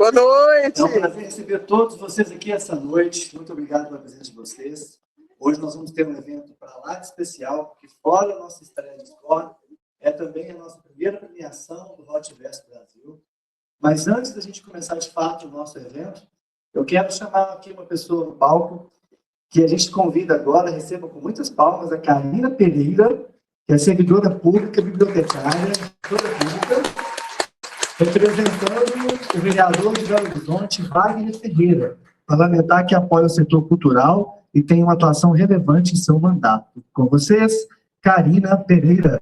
Boa noite! É um prazer receber todos vocês aqui essa noite. Muito obrigado pela presença de vocês. Hoje nós vamos ter um evento para lá de especial, porque fora a nossa estreia de escola, é também a nossa primeira premiação do Hot Verso Brasil. Mas antes da gente começar de fato o nosso evento, eu quero chamar aqui uma pessoa no palco que a gente convida agora, receba com muitas palmas a Karina Pereira, que é servidora pública, bibliotecária, toda pública, representando o vereador de Belo Horizonte, Wagner Ferreira, parlamentar que apoia o setor cultural e tem uma atuação relevante em seu mandato. Com vocês, Karina Pereira.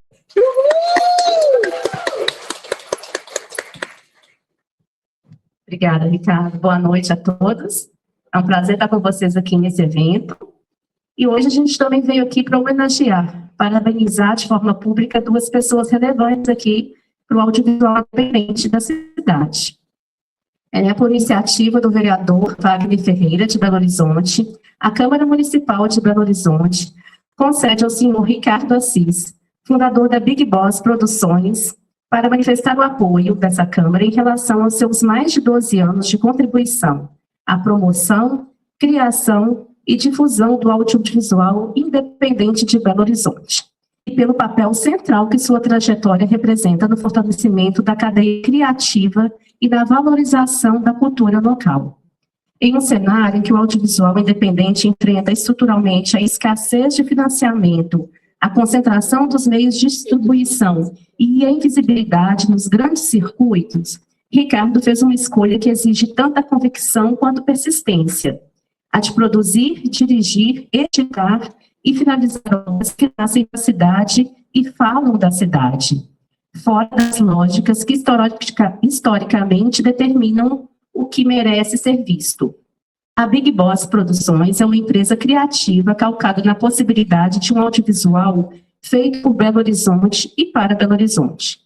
Obrigada, Ricardo. Boa noite a todos. É um prazer estar com vocês aqui nesse evento. E hoje a gente também veio aqui para homenagear, parabenizar de forma pública duas pessoas relevantes aqui para o audiovisual independente da cidade. Por iniciativa do vereador Wagner Ferreira, de Belo Horizonte, a Câmara Municipal de Belo Horizonte concede ao senhor Ricardo Assis, fundador da Big Boss Produções, para manifestar o apoio dessa Câmara em relação aos seus mais de 12 anos de contribuição à promoção, criação e difusão do audiovisual independente de Belo Horizonte, e pelo papel central que sua trajetória representa no fortalecimento da cadeia criativa e na valorização da cultura local. Em um cenário em que o audiovisual independente enfrenta estruturalmente a escassez de financiamento, a concentração dos meios de distribuição e a invisibilidade nos grandes circuitos, Ricardo fez uma escolha que exige tanta convicção quanto persistência, a de produzir, dirigir, editar e finalizar obras que nascem da cidade e falam da cidade, fora das lógicas que historicamente determinam o que merece ser visto. A Big Boss Produções é uma empresa criativa calcada na possibilidade de um audiovisual feito por Belo Horizonte e para Belo Horizonte.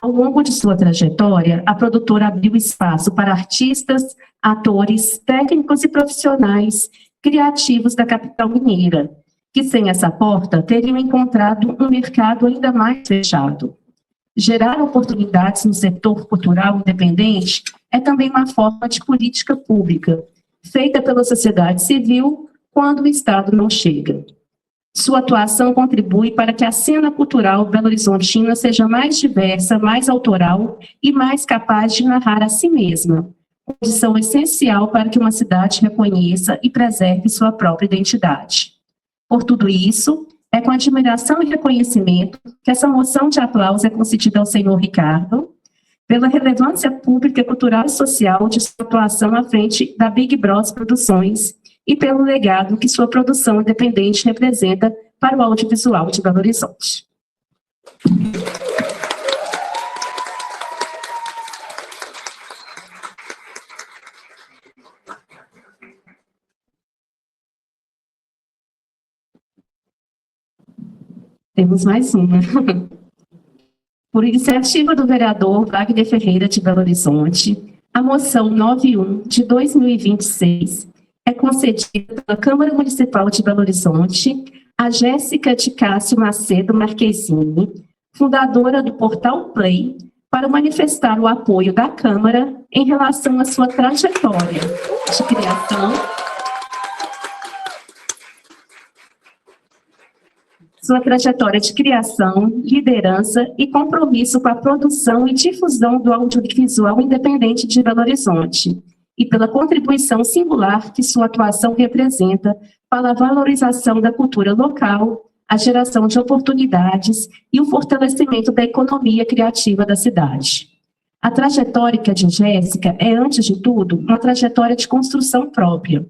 Ao longo de sua trajetória, a produtora abriu espaço para artistas, atores, técnicos e profissionais criativos da capital mineira, que sem essa porta teriam encontrado um mercado ainda mais fechado. Gerar oportunidades no setor cultural independente é também uma forma de política pública, feita pela sociedade civil quando o Estado não chega. Sua atuação contribui para que a cena cultural belo-horizontina seja mais diversa, mais autoral e mais capaz de narrar a si mesma, condição essencial para que uma cidade reconheça e preserve sua própria identidade. Por tudo isso, é com admiração e reconhecimento que essa moção de aplauso é concedida ao senhor Ricardo, pela relevância pública, cultural e social de sua atuação à frente da Big Boss Produções e pelo legado que sua produção independente representa para o audiovisual de Belo Horizonte. Temos mais uma. Por iniciativa do vereador Wagner Ferreira de Belo Horizonte, a moção 91 de 2026 é concedida pela Câmara Municipal de Belo Horizonte a Jéssica de Cássio Macedo Marquezine, fundadora do Portal Play, para manifestar o apoio da Câmara em relação à sua trajetória de criação, liderança e compromisso com a produção e difusão do audiovisual independente de Belo Horizonte, e pela contribuição singular que sua atuação representa para a valorização da cultura local, a geração de oportunidades e o fortalecimento da economia criativa da cidade. A trajetória de Jéssica é, antes de tudo, uma trajetória de construção própria.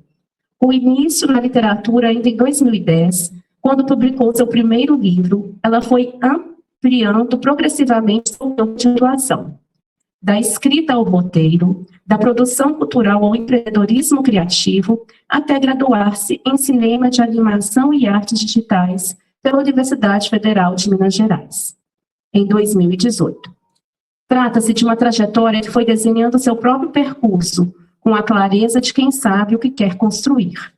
Com início na literatura ainda em 2010, quando publicou seu primeiro livro, ela foi ampliando progressivamente seu campo de atuação. Da escrita ao roteiro, da produção cultural ao empreendedorismo criativo, até graduar-se em cinema de animação e artes digitais pela Universidade Federal de Minas Gerais, em 2018. Trata-se de uma trajetória que foi desenhando seu próprio percurso, com a clareza de quem sabe o que quer construir.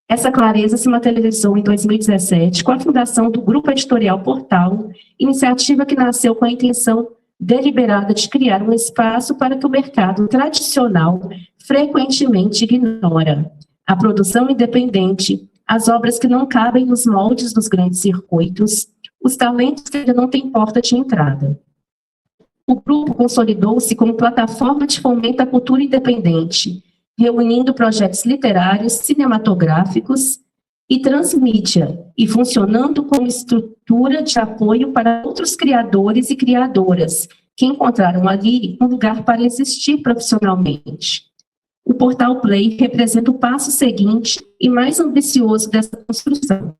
Essa clareza se materializou em 2017 com a fundação do Grupo Editorial Portal, iniciativa que nasceu com a intenção deliberada de criar um espaço para que o mercado tradicional frequentemente ignora. A produção independente, as obras que não cabem nos moldes dos grandes circuitos, os talentos que ainda não têm porta de entrada. O grupo consolidou-se como plataforma de fomento à cultura independente, reunindo projetos literários, cinematográficos e transmídia, e funcionando como estrutura de apoio para outros criadores e criadoras, que encontraram ali um lugar para existir profissionalmente. O Portal Play representa o passo seguinte e mais ambicioso dessa construção.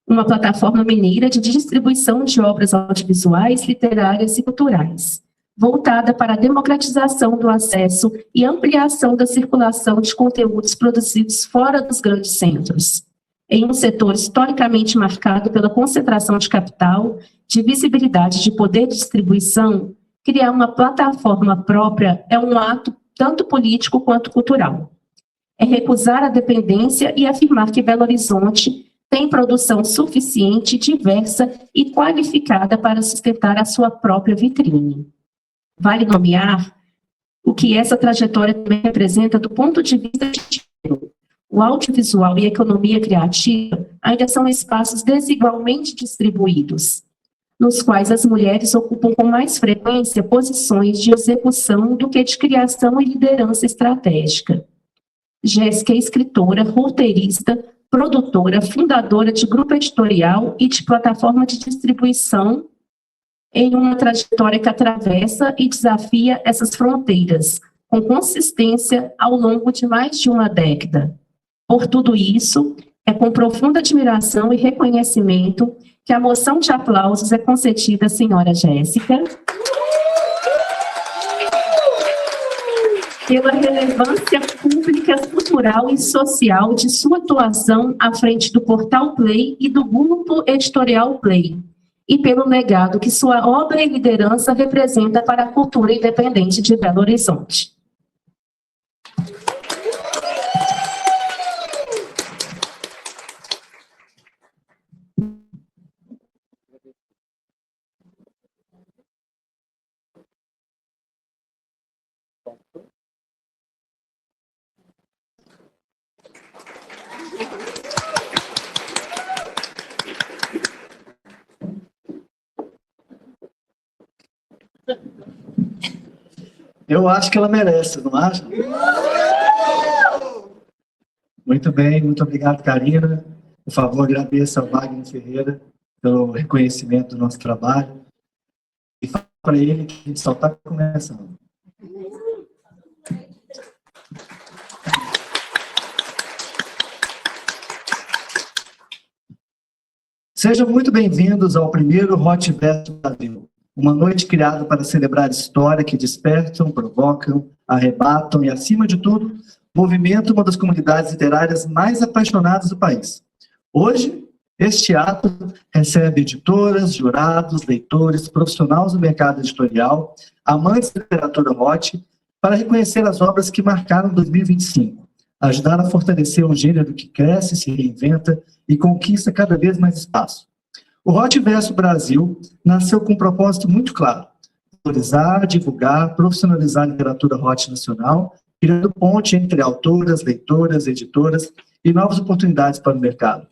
Uma plataforma mineira de distribuição de obras audiovisuais, literárias e culturais, voltada para a democratização do acesso e ampliação da circulação de conteúdos produzidos fora dos grandes centros, em um setor historicamente marcado pela concentração de capital, de visibilidade de poder de distribuição. Criar uma plataforma própria é um ato tanto político quanto cultural. É recusar a dependência e afirmar que Belo Horizonte tem produção suficiente, diversa e qualificada para sustentar a sua própria vitrine. Vale nomear o que essa trajetória também representa do ponto de vista de gênero. O audiovisual e a economia criativa ainda são espaços desigualmente distribuídos, nos quais as mulheres ocupam com mais frequência posições de execução do que de criação e liderança estratégica. Jéssica é escritora, roteirista, produtora, fundadora de grupo editorial e de plataforma de distribuição em uma trajetória que atravessa e desafia essas fronteiras, com consistência ao longo de mais de uma década. Por tudo isso, é com profunda admiração e reconhecimento que a moção de aplausos é concedida à senhora Jéssica, pela relevância pública, cultural e social de sua atuação à frente do Portal Play e do Grupo Editorial Play, e pelo legado que sua obra e liderança representa para a cultura independente de Belo Horizonte. Eu acho que ela merece, não acha? Muito bem, muito obrigado, Karina. Por favor, agradeça ao Wagner Ferreira pelo reconhecimento do nosso trabalho. E fala para ele que a gente só está começando. Sejam muito bem-vindos ao primeiro Hotverso Brasil. Uma noite criada para celebrar história que despertam, provocam, arrebatam e, acima de tudo, movimentam uma das comunidades literárias mais apaixonadas do país. Hoje, este ato recebe editoras, jurados, leitores, profissionais do mercado editorial, amantes da literatura hot, para reconhecer as obras que marcaram 2025, ajudar a fortalecer um gênero que cresce, se reinventa e conquista cada vez mais espaço. O Hotverso Brasil nasceu com um propósito muito claro: valorizar, divulgar, profissionalizar a literatura hot nacional, criando ponte entre autoras, leitoras, editoras e novas oportunidades para o mercado.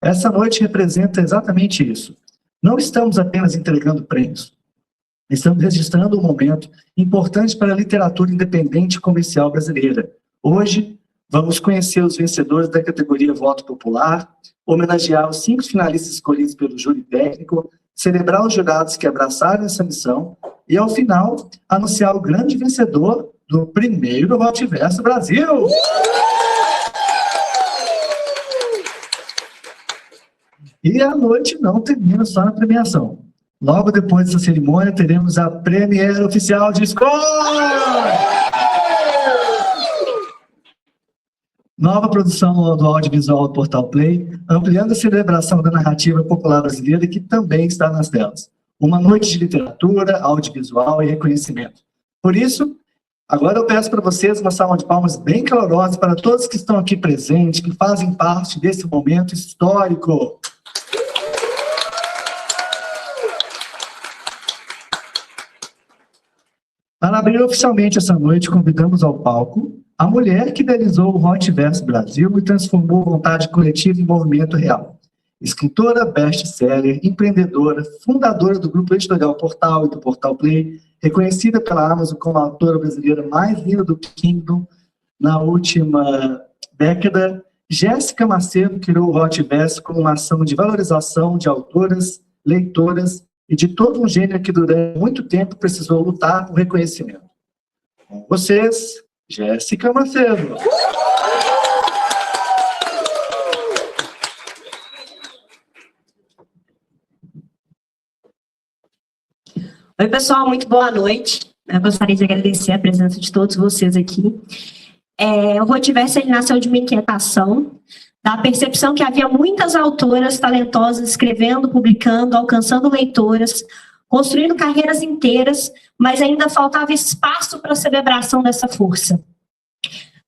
Essa noite representa exatamente isso. Não estamos apenas entregando prêmios, estamos registrando um momento importante para a literatura independente e comercial brasileira. Hoje, vamos conhecer os vencedores da categoria Voto Popular, homenagear os 5 finalistas escolhidos pelo júri técnico, celebrar os jurados que abraçaram essa missão e, ao final, anunciar o grande vencedor do primeiro Hotverso Brasil. E a noite não termina só na premiação. Logo depois dessa cerimônia, teremos a premiere oficial de Score! Nova produção do audiovisual do Portal Play, ampliando a celebração da narrativa popular brasileira que também está nas telas. Uma noite de literatura, audiovisual e reconhecimento. Por isso, agora eu peço para vocês uma salva de palmas bem calorosa para todos que estão aqui presentes, que fazem parte desse momento histórico. Para abrir oficialmente essa noite, convidamos ao palco a mulher que idealizou o Hotverse Brasil e transformou a vontade coletiva em movimento real. Escritora, best-seller, empreendedora, fundadora do grupo editorial Portal e do Portal Play, reconhecida pela Amazon como a autora brasileira mais linda do Kingdom na última década, Jéssica Macedo criou o Hotverse como uma ação de valorização de autoras, leitoras e de todo um gênero que durante muito tempo precisou lutar por reconhecimento. Com vocês, Jéssica Macedo. Oi, pessoal, muito boa noite. Eu gostaria de agradecer a presença de todos vocês aqui. O Hotverse nasceu de uma inquietação, da percepção que havia muitas autoras talentosas escrevendo, publicando, alcançando leitoras, construindo carreiras inteiras, mas ainda faltava espaço para a celebração dessa força.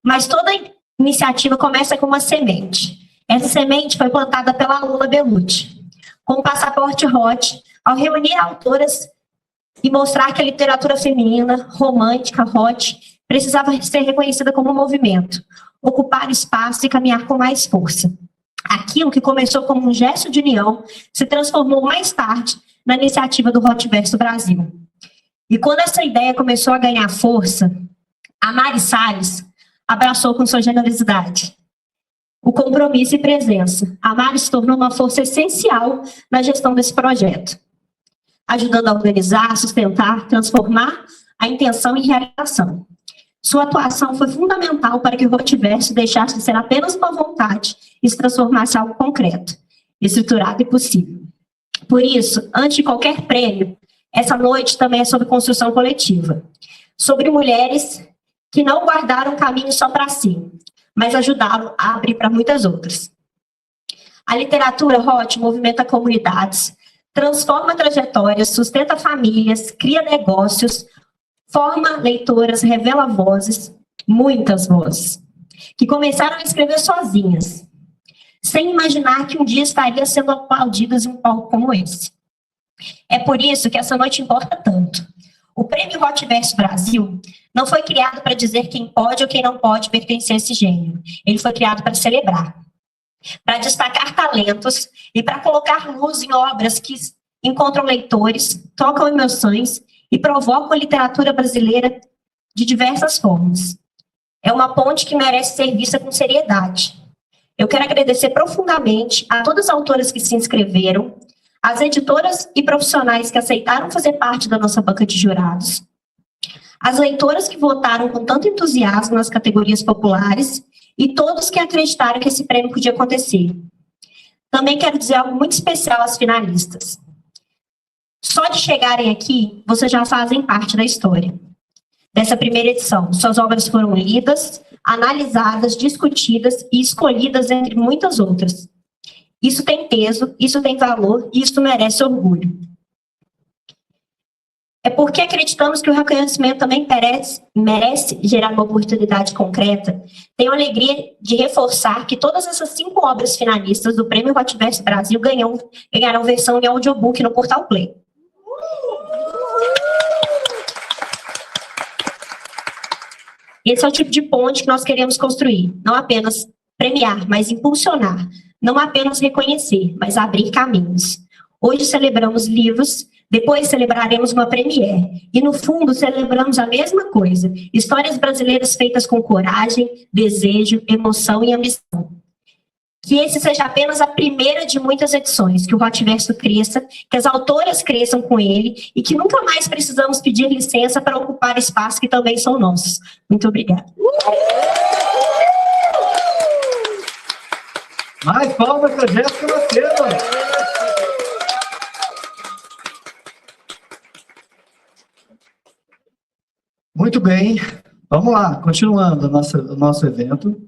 Mas toda iniciativa começa com uma semente. Essa semente foi plantada pela Lula Bellucci, com o passaporte Hot, ao reunir autoras e mostrar que a literatura feminina, romântica, hot, precisava ser reconhecida como um movimento, ocupar espaço e caminhar com mais força. Aquilo que começou como um gesto de união se transformou mais tarde na iniciativa do Hotverse Brasil. E quando essa ideia começou a ganhar força, a Mari Salles abraçou com sua generosidade o compromisso e presença. A Mari se tornou uma força essencial na gestão desse projeto, ajudando a organizar, sustentar, transformar a intenção em realização. Sua atuação foi fundamental para que o Hotverse deixasse de ser apenas uma vontade e se transformasse em algo concreto, estruturado e possível. Por isso, antes de qualquer prêmio, essa noite também é sobre construção coletiva, sobre mulheres que não guardaram caminho só para si, mas ajudaram a abrir para muitas outras. A literatura Hot movimenta comunidades, transforma trajetórias, sustenta famílias, cria negócios, forma leitoras, revela vozes, muitas vozes, que começaram a escrever sozinhas, sem imaginar que um dia estariam sendo aplaudidas em um palco como esse. É por isso que essa noite importa tanto. O Prêmio Hotverse Brasil não foi criado para dizer quem pode ou quem não pode pertencer a esse gênero. Ele foi criado para celebrar, para destacar talentos e para colocar luz em obras que encontram leitores, tocam emoções e provocam a literatura brasileira de diversas formas. É uma ponte que merece ser vista com seriedade. Eu quero agradecer profundamente a todas as autoras que se inscreveram, as editoras e profissionais que aceitaram fazer parte da nossa banca de jurados, as leitoras que votaram com tanto entusiasmo nas categorias populares e todos que acreditaram que esse prêmio podia acontecer. Também quero dizer algo muito especial às finalistas. Só de chegarem aqui, vocês já fazem parte da história dessa primeira edição. Suas obras foram lidas, analisadas, discutidas e escolhidas entre muitas outras. Isso tem peso, isso tem valor e isso merece orgulho. É porque acreditamos que o reconhecimento também merece gerar uma oportunidade concreta. Tenho a alegria de reforçar que todas essas 5 obras finalistas do Prêmio Hotverse Brasil ganharão versão em audiobook no Portal Play. Esse é o tipo de ponte que nós queremos construir. Não apenas premiar, mas impulsionar. Não apenas reconhecer, mas abrir caminhos. Hoje celebramos livros, depois celebraremos uma premiere. E, no fundo, celebramos a mesma coisa. Histórias brasileiras feitas com coragem, desejo, emoção e ambição. Que esse seja apenas a primeira de muitas edições, que o Hotverse cresça, que as autoras cresçam com ele e que nunca mais precisamos pedir licença para ocupar espaços que também são nossos. Muito obrigada. Mais palmas para Jéssica Macedo. Muito bem, vamos lá, continuando o nosso evento.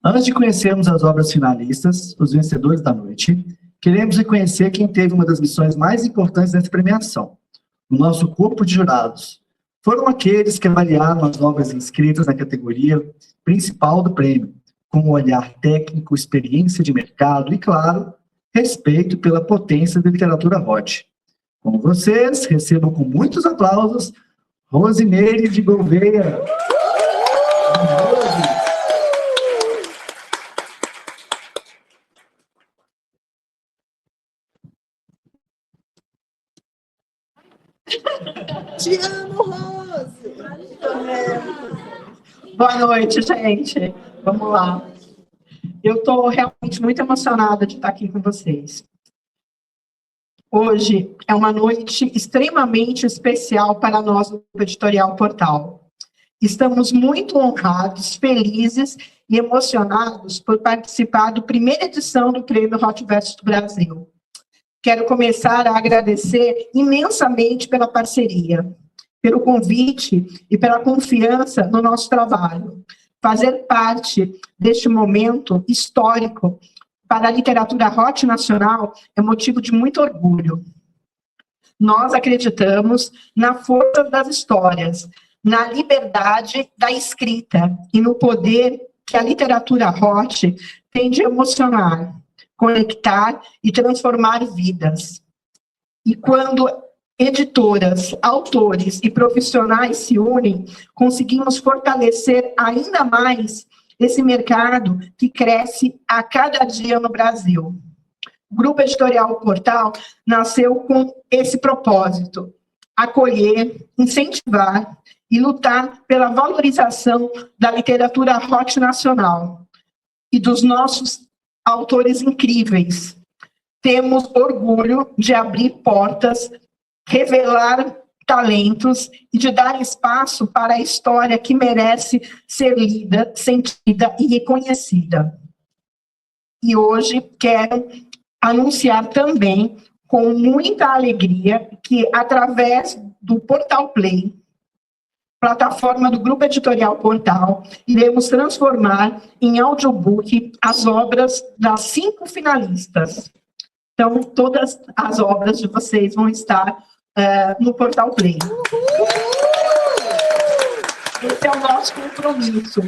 Antes de conhecermos as obras finalistas, os vencedores da noite, queremos reconhecer quem teve uma das missões mais importantes dessa premiação, o nosso corpo de jurados. Foram aqueles que avaliaram as obras inscritas na categoria principal do prêmio, com um olhar técnico, experiência de mercado e, claro, respeito pela potência da literatura hot. Com vocês, recebam com muitos aplausos Rosineire de Gouveia. Te amo, Rose! Boa noite, gente. Vamos lá. Eu estou realmente muito emocionada de estar aqui com vocês. Hoje é uma noite extremamente especial para nós do Editorial Portal. Estamos muito honrados, felizes e emocionados por participar da primeira edição do Prêmio Hotverso do Brasil. Quero começar a agradecer imensamente pela parceria, pelo convite e pela confiança no nosso trabalho. Fazer parte deste momento histórico para a literatura hot nacional é motivo de muito orgulho. Nós acreditamos na força das histórias, na liberdade da escrita e no poder que a literatura hot tem de emocionar, conectar e transformar vidas. E quando editoras, autores e profissionais se unem, conseguimos fortalecer ainda mais esse mercado que cresce a cada dia no Brasil. O Grupo Editorial Portal nasceu com esse propósito: acolher, incentivar e lutar pela valorização da literatura hot nacional e dos nossos autores incríveis. Temos orgulho de abrir portas, revelar talentos e de dar espaço para a história que merece ser lida, sentida e reconhecida. E hoje quero anunciar também, com muita alegria, que através do Portal Play, plataforma do Grupo Editorial Portal, iremos transformar em audiobook as obras das 5 finalistas. Então, todas as obras de vocês vão estar no Portal Play. Esse é o nosso compromisso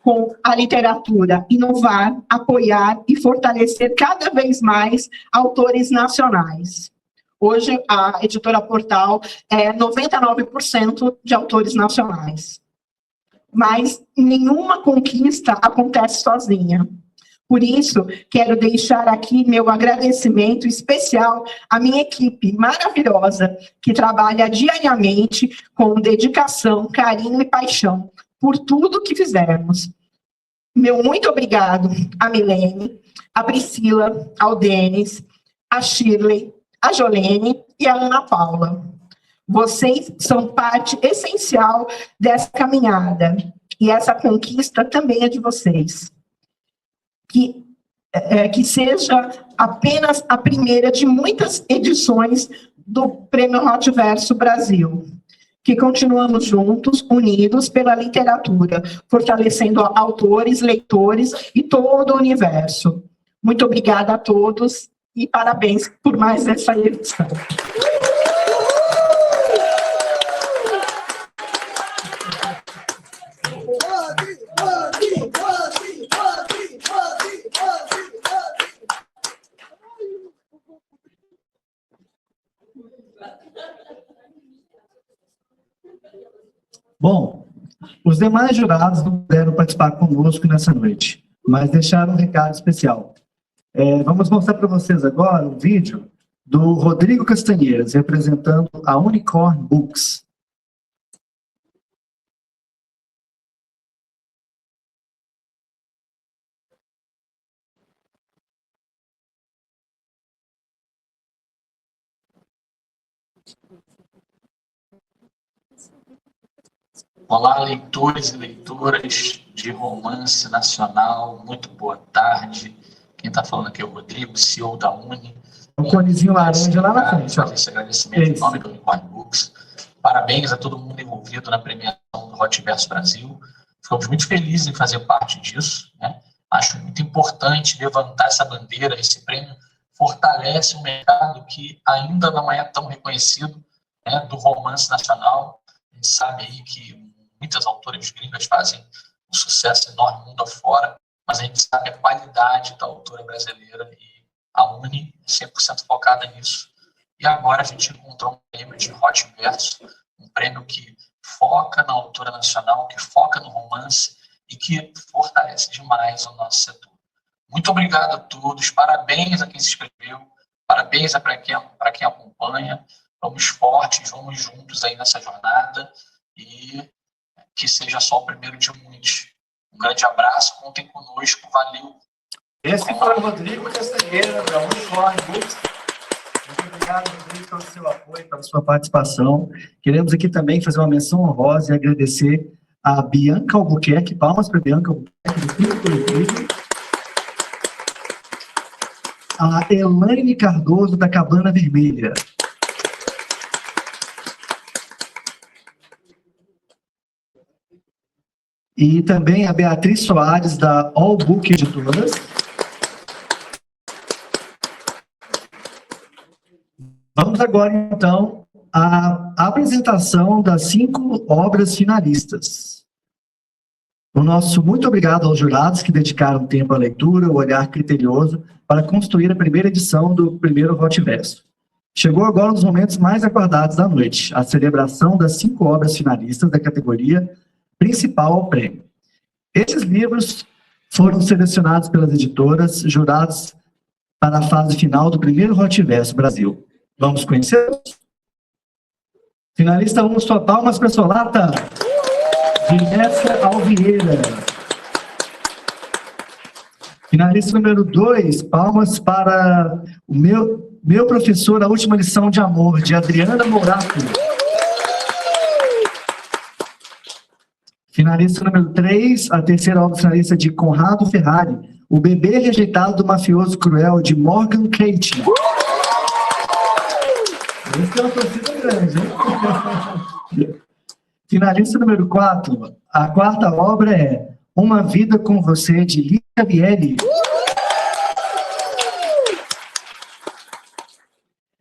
com a literatura: inovar, apoiar e fortalecer cada vez mais autores nacionais. Hoje, a Editora Portal é 99% de autores nacionais. Mas nenhuma conquista acontece sozinha. Por isso, quero deixar aqui meu agradecimento especial à minha equipe maravilhosa, que trabalha diariamente com dedicação, carinho e paixão por tudo que fizermos. Meu muito obrigado à Milene, à Priscila, ao Denis, à Shirley, à Jolene e à Ana Paula. Vocês são parte essencial dessa caminhada, e essa conquista também é de vocês. Que seja apenas a primeira de muitas edições do Prêmio Hotverso Brasil. Que continuamos juntos, unidos pela literatura, fortalecendo autores, leitores e todo o universo. Muito obrigada a todos e parabéns por mais essa edição. Bom, os demais jurados não puderam participar conosco nessa noite, mas deixaram um recado especial. Vamos mostrar para vocês agora um vídeo do Rodrigo Castanheiras, representando a Unicorn Books. Olá, leitores e leitoras de romance nacional, muito boa tarde. Quem está falando aqui é o Rodrigo, CEO da Uni. Um conezinho laranja lá na frente. Fazer esse agradecimento em nome do Unicorn Books. Parabéns a todo mundo envolvido na premiação do Hotverso Brasil. Ficamos muito felizes em fazer parte disso, né? Acho muito importante levantar essa bandeira. Esse prêmio fortalece um mercado que ainda não é tão reconhecido, né, do romance nacional. A gente sabe aí que muitas autoras gringas fazem um sucesso enorme mundo afora, mas a gente sabe a qualidade da autora brasileira e a Uni é 100% focada nisso. E agora a gente encontrou um prêmio de Hotverso, um prêmio que foca na autora nacional, que foca no romance e que fortalece demais o nosso setor. Muito obrigado a todos, parabéns a quem se inscreveu, parabéns para quem acompanha. Vamos fortes, vamos juntos aí nessa jornada e que seja só o primeiro de muitos. Um grande abraço, contem conosco, valeu. Esse foi o Rodrigo Castanheira, da Unicorn Books. Muito obrigado, Rodrigo, pelo seu apoio, pela sua participação. Queremos aqui também fazer uma menção honrosa e agradecer a Bianca Albuquerque. Palmas para a Bianca Albuquerque, do Quinto Coletivo. A Elaine Cardoso, da Cabana Vermelha. E também a Beatriz Soares, da All Book Editoras. Vamos agora, então, à apresentação das 5 obras finalistas. O nosso muito obrigado aos jurados que dedicaram tempo à leitura, o olhar criterioso, para construir a primeira edição do primeiro Rotiverso. Chegou agora um dos momentos mais aguardados da noite, a celebração das 5 obras finalistas da categoria principal ao prêmio. Esses livros foram selecionados pelas editoras, jurados para a fase final do primeiro Rotiverso Brasil. Vamos conhecê-los? Finalista 1, sua palmas para Solata. Vanessa Alvieira. Finalista número 2, palmas para o meu professor, a última lição de amor, de Adriana Morato. Finalista número 3, a terceira obra finalista de Conrado Ferrari, O Bebê Rejeitado do Mafioso Cruel, de Morgan Kate. Esse é uma torcida grande, hein? Finalista número 4, a quarta obra é Uma Vida com Você, de Lídia Bieli.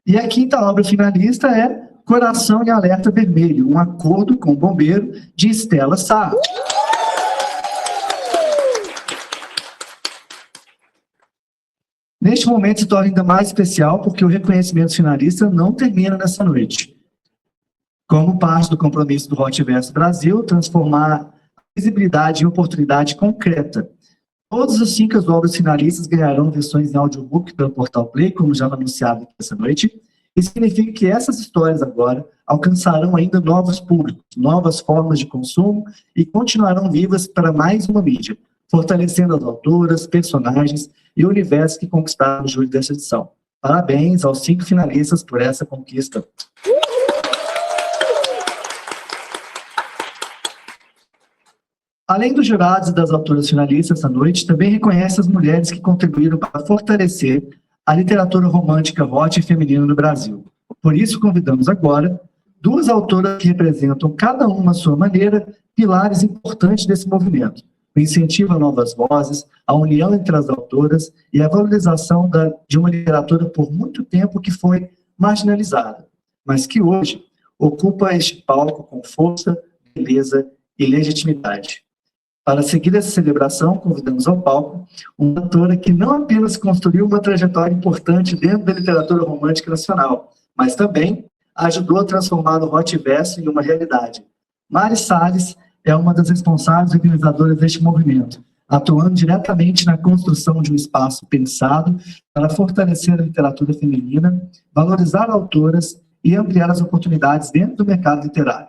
E a quinta obra finalista é Coração em Alerta Vermelho, um acordo com o bombeiro, de Estela Sá. Neste momento se torna ainda mais especial porque o reconhecimento finalista não termina nessa noite. Como parte do compromisso do Rotiverso Brasil, transformar a visibilidade em oportunidade concreta. Todas as 5 obras finalistas ganharão versões em audiobook pelo Portal Play, como já anunciado aqui essa noite. Isso significa que essas histórias agora alcançarão ainda novos públicos, novas formas de consumo e continuarão vivas para mais uma mídia, fortalecendo as autoras, personagens e o universo que conquistaram o júri dessa edição. Parabéns aos 5 finalistas por essa conquista. Além dos jurados e das autoras finalistas essa noite, também reconhece as mulheres que contribuíram para fortalecer a literatura romântica hot e feminina no Brasil. Por isso, convidamos agora 2 autoras que representam, cada uma à sua maneira, pilares importantes desse movimento. O incentivo a novas vozes, a união entre as autoras e a valorização de uma literatura por muito tempo que foi marginalizada, mas que hoje ocupa este palco com força, beleza e legitimidade. Para seguir essa celebração, convidamos ao palco uma autora que não apenas construiu uma trajetória importante dentro da literatura romântica nacional, mas também ajudou a transformar o Rotiverso em uma realidade. Mari Salles é uma das responsáveis e organizadoras deste movimento, atuando diretamente na construção de um espaço pensado para fortalecer a literatura feminina, valorizar autoras e ampliar as oportunidades dentro do mercado literário.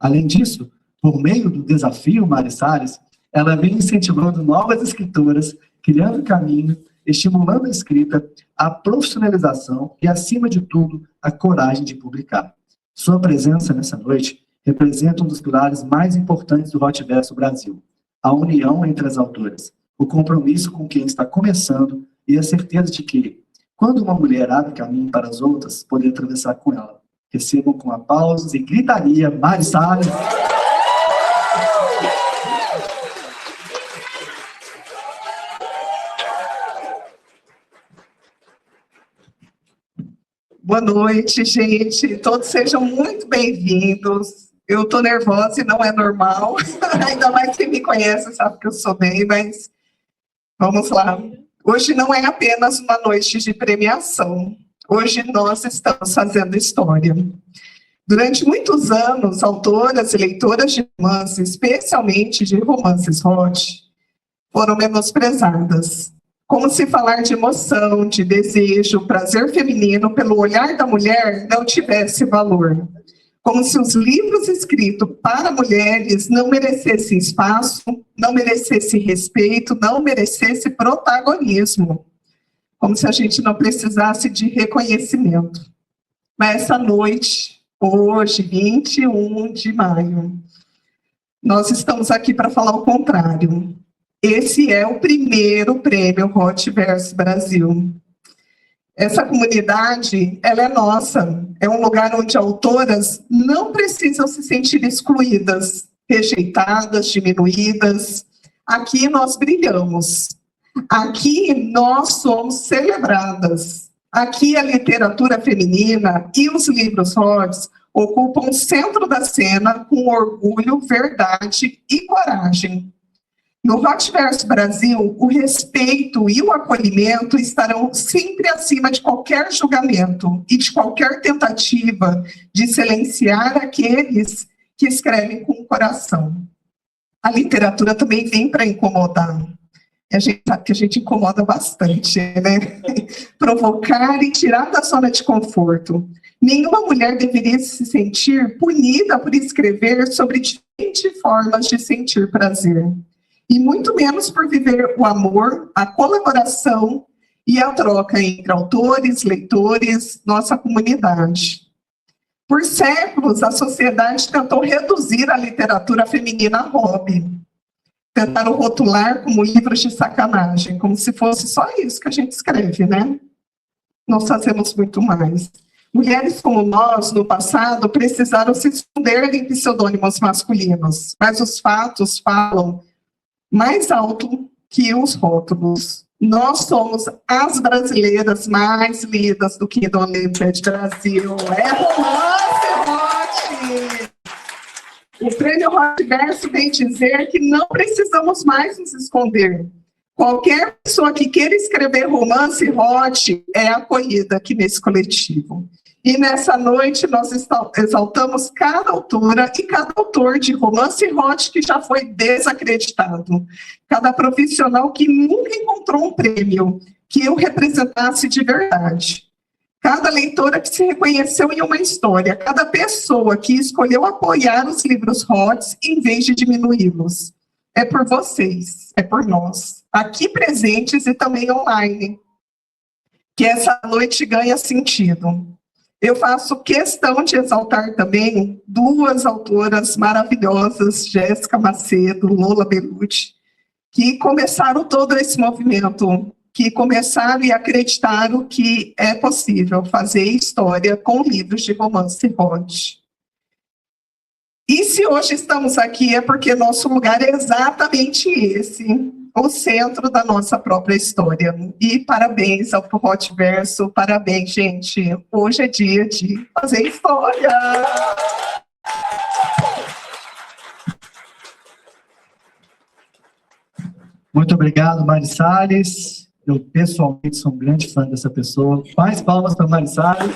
Além disso, por meio do desafio Mari Salles, ela vem incentivando novas escritoras, criando caminho, estimulando a escrita, a profissionalização e, acima de tudo, a coragem de publicar. Sua presença nessa noite representa um dos pilares mais importantes do Rotiverso Brasil, a união entre as autoras, o compromisso com quem está começando e a certeza de que, quando uma mulher abre caminho para as outras, poder atravessar com ela. Recebam com aplausos e gritaria Mari Salles. Boa noite, gente. Todos sejam muito bem-vindos. Eu tô nervosa e não é normal. Ainda mais quem me conhece sabe que eu sou bem, mas vamos lá. Hoje não é apenas uma noite de premiação. Hoje nós estamos fazendo história. Durante muitos anos, autoras e leitoras de romances, especialmente de romances hot, foram menosprezadas. Como se falar de emoção, de desejo, prazer feminino pelo olhar da mulher não tivesse valor. Como se os livros escritos para mulheres não merecessem espaço, não merecessem respeito, não merecessem protagonismo. Como se a gente não precisasse de reconhecimento. Mas essa noite, hoje, 21 de maio, nós estamos aqui para falar o contrário. Esse é o primeiro prêmio Hotverse Brasil. Essa comunidade, ela é nossa. É um lugar onde autoras não precisam se sentir excluídas, rejeitadas, diminuídas. Aqui nós brilhamos. Aqui nós somos celebradas. Aqui a literatura feminina e os livros hot ocupam o centro da cena com orgulho, verdade e coragem. No Hotverse Brasil, o respeito e o acolhimento estarão sempre acima de qualquer julgamento e de qualquer tentativa de silenciar aqueles que escrevem com o coração. A literatura também vem para incomodar. A gente sabe que a gente incomoda bastante, né? Provocar e tirar da zona de conforto. Nenhuma mulher deveria se sentir punida por escrever sobre diferentes formas de sentir prazer. E muito menos por viver o amor, a colaboração e a troca entre autores, leitores, nossa comunidade. Por séculos, a sociedade tentou reduzir a literatura feminina a hobby. Tentaram rotular como livros de sacanagem, como se fosse só isso que a gente escreve, né? Nós fazemos muito mais. Mulheres como nós, no passado, precisaram se esconder em pseudônimos masculinos, mas os fatos falam mais alto que os rótulos. Nós somos as brasileiras mais lidas do Kindle Unlimited Brasil. É romance hot! O prêmio Hotverse vem dizer que não precisamos mais nos esconder. Qualquer pessoa que queira escrever romance hot é acolhida aqui nesse coletivo. E nessa noite nós exaltamos cada autora e cada autor de romance hot que já foi desacreditado. Cada profissional que nunca encontrou um prêmio que o representasse de verdade. Cada leitora que se reconheceu em uma história. Cada pessoa que escolheu apoiar os livros hot em vez de diminuí-los. É por vocês, é por nós. Aqui presentes e também online. Que essa noite ganha sentido. Eu faço questão de exaltar também duas autoras maravilhosas, Jéssica Macedo, Lola Belucci, que começaram todo esse movimento, que começaram e acreditaram que é possível fazer história com livros de romance hot. E se hoje estamos aqui é porque nosso lugar é exatamente esse, o centro da nossa própria história. E parabéns ao Hotverse, parabéns, gente. Hoje é dia de fazer história. Muito obrigado, Mari Salles. Eu, pessoalmente, sou um grande fã dessa pessoa. Mais palmas para Mari Salles.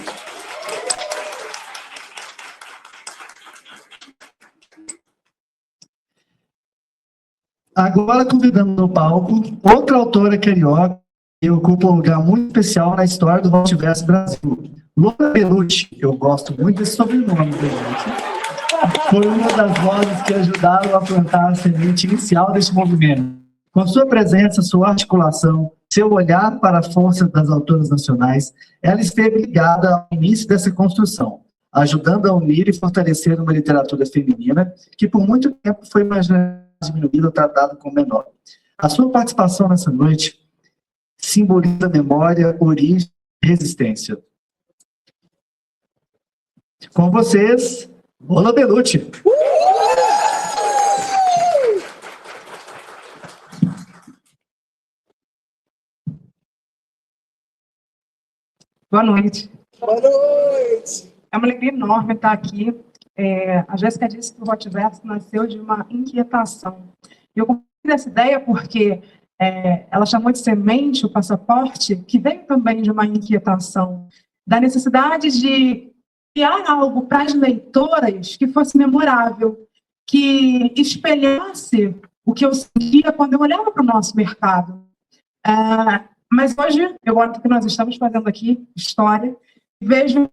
Agora convidamos no palco outra autora carioca que ocupa um lugar muito especial na história do Hotverse Brasil. Lola Belucci, eu gosto muito desse sobrenome, gente. Foi uma das vozes que ajudaram a plantar a semente inicial desse movimento. Com sua presença, sua articulação, seu olhar para a força das autoras nacionais, ela esteve ligada ao início dessa construção, ajudando a unir e fortalecer uma literatura feminina que por muito tempo foi marginalizada, diminuído ou tratado como menor. A sua participação nessa noite simboliza memória, origem e resistência. Com vocês, Lola Belucci. Boa noite. Boa noite. É uma alegria enorme estar aqui. A Jéssica disse que o Hotverse nasceu de uma inquietação. E eu comprei essa ideia porque ela chamou de semente o passaporte, que veio também de uma inquietação, da necessidade de criar algo para as leitoras que fosse memorável, que espelhasse o que eu sentia quando eu olhava para o nosso mercado. Mas hoje, eu olho que nós estamos fazendo aqui, história, e vejo